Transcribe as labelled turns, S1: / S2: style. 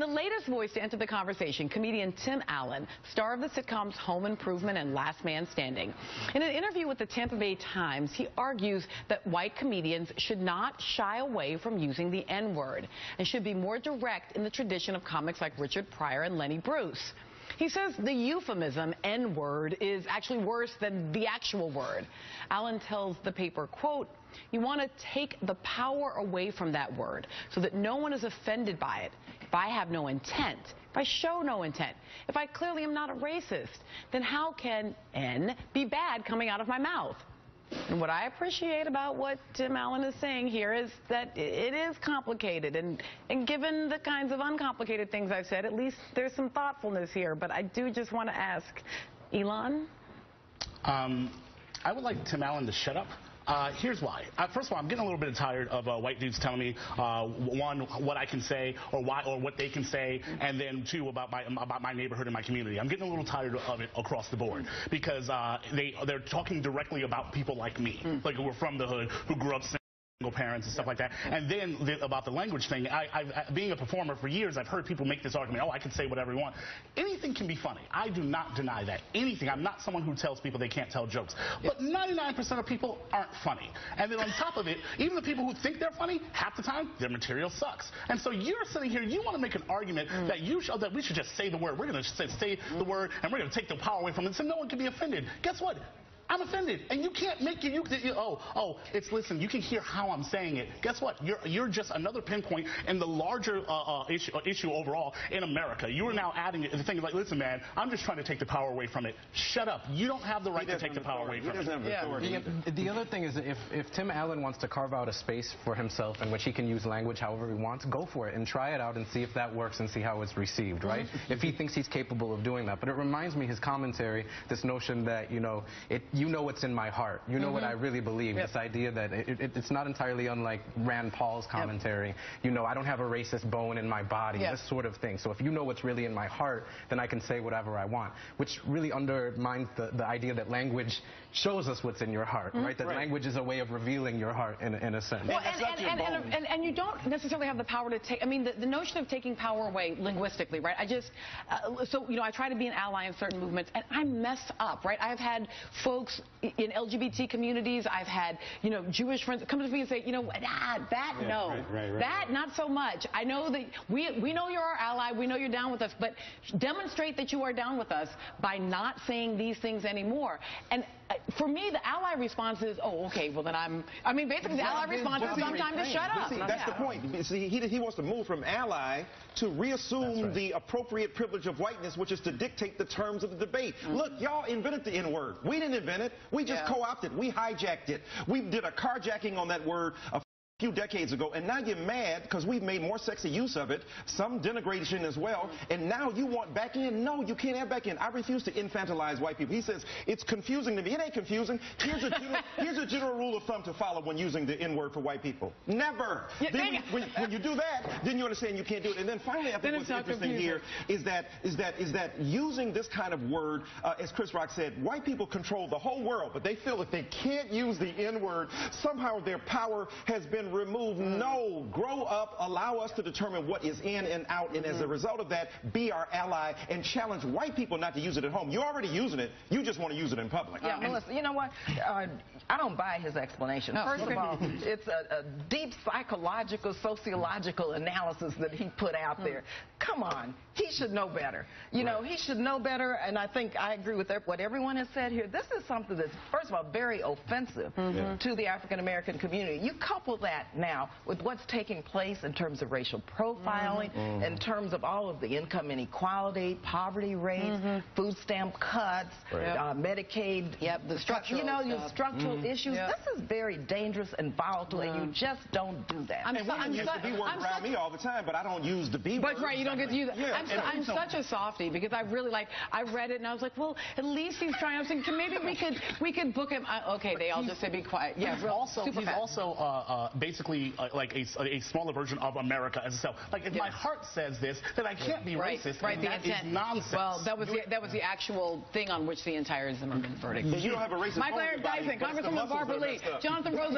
S1: the latest voice to enter the conversation, comedian Tim Allen, star of the sitcoms Home Improvement and Last Man Standing. In an interview with the Tampa Bay Times, he argues that white comedians should not shy away from using the N-word and should be more direct in the tradition of comics like Richard Pryor and Lenny Bruce. He says the euphemism N-word is actually worse than the actual word. Allen tells the paper, quote, "You want to take the power away from that word so that no one is offended by it. If I have no intent, if I show no intent, if I clearly am not a racist, then how can N be bad coming out of my mouth?" And what I appreciate about what Tim Allen is saying here is that it is complicated. And given the kinds of uncomplicated things I've said, at least there's some thoughtfulness here. But I do just want to ask, Elon?
S2: I would like Tim Allen to shut up. Here's why. First of all, I'm getting a little bit tired of white dudes telling me, one, what I can say or what they can say, and then two, about my neighborhood and my community. I'm getting a little tired of it across the board because they're talking directly about people like me, like who are from the hood, who grew up single parents and stuff like that. And then about the language thing, being a performer for years, I've heard people make this argument, oh, I can say whatever I want. Anything can be funny. I do not deny that. Anything. I'm not someone who tells people they can't tell jokes. But 99% of people aren't funny. And then on top of it, even the people who think they're funny, half the time, their material sucks. And so you're sitting here, you want to make an argument that we should just say the word. We're going to say the word, and we're going to take the power away from it so no one can be offended. Guess what? I'm offended, and you can't make it. Listen. You can hear how I'm saying it. Guess what? You're just another pinpoint in the larger issue overall in America. You are now adding the thing like, listen, man, I'm just trying to take the power away from it. Shut up. You don't have the right to take the power away from it.
S3: The other thing is, if Tim Allen wants to carve out a space for himself in which he can use language however he wants, go for it and try it out and see if that works and see how it's received, right? If he thinks he's capable of doing that. But it reminds me, his commentary, this notion that you know what's in my heart. You know what I really believe. This idea that it's not entirely unlike Rand Paul's commentary. You know, I don't have a racist bone in my body, this sort of thing. So if you know what's really in my heart, then I can say whatever I want, which really undermines the idea that language shows us what's in your heart, right? That language is a way of revealing your heart in a sense.
S1: Well, and you don't necessarily have the power to take, I mean, the notion of taking power away linguistically, right? I try to be an ally in certain movements, and I mess up, right? I've had folks in LGBT communities, I've had, Jewish friends come to me and say, that not so much. I know that we know you're our ally, we know you're down with us, but demonstrate that you are down with us by not saying these things anymore. And for me, the ally response is, oh, okay, well then basically the ally response is sometimes to shut up.
S4: See, that's the point. See, he wants to move from ally to reassume the appropriate privilege of whiteness, which is to dictate the terms of the debate. Look, y'all invented the N-word. We didn't invent it. We just co-opted. We hijacked it. We did a carjacking on that word a few decades ago, and now you're mad because we've made more sexy use of it, some denigration as well, and now you want back in. No, you can't have back in. I refuse to infantilize white people. He says it's confusing to me. It ain't confusing. Here's a general rule of thumb to follow when using the N-word for white people. Never. When you do that, then you understand you can't do it. And then finally, I think what's interesting here is that using this kind of word, as Chris Rock said, white people control the whole world, but they feel that they can't use the N-word. Somehow their power has been removed. No, grow up, allow us to determine what is in and out, and as a result of that, be our ally and challenge white people not to use it at home. You're already using it, you just want to use it in public.
S5: Yeah, Melissa, you know what? I don't buy his explanation. First of all, it's a deep psychological, sociological analysis that he put out there. Come on, he should know better. He should know better, and I think I agree with what everyone has said here. This is something that's, first of all, very offensive to the African-American community. You couple that now with what's taking place in terms of racial profiling, in terms of all of the income inequality, poverty rates, food stamp cuts, Medicaid,
S1: the structural,
S5: structural issues. This is very dangerous and volatile, and you just don't do that.
S4: Women use the B word around me all the time, but I don't use the B word.
S1: But right, you don't get to use it. I'm such a softie because I really I read it and I was like, well, at least he's trying. Maybe we could book him. Okay, they all just say be quiet. Yeah,
S2: he's also basically like a smaller version of America as itself. Like if my heart says this, then I can't be racist.
S1: Right,
S2: that is nonsense.
S1: Well, that was the actual thing on which the entire Zimmerman verdict.
S4: You don't have a racist.
S1: Michael Eric Dyson, Congresswoman Barbara Lee, Jonathan Rose.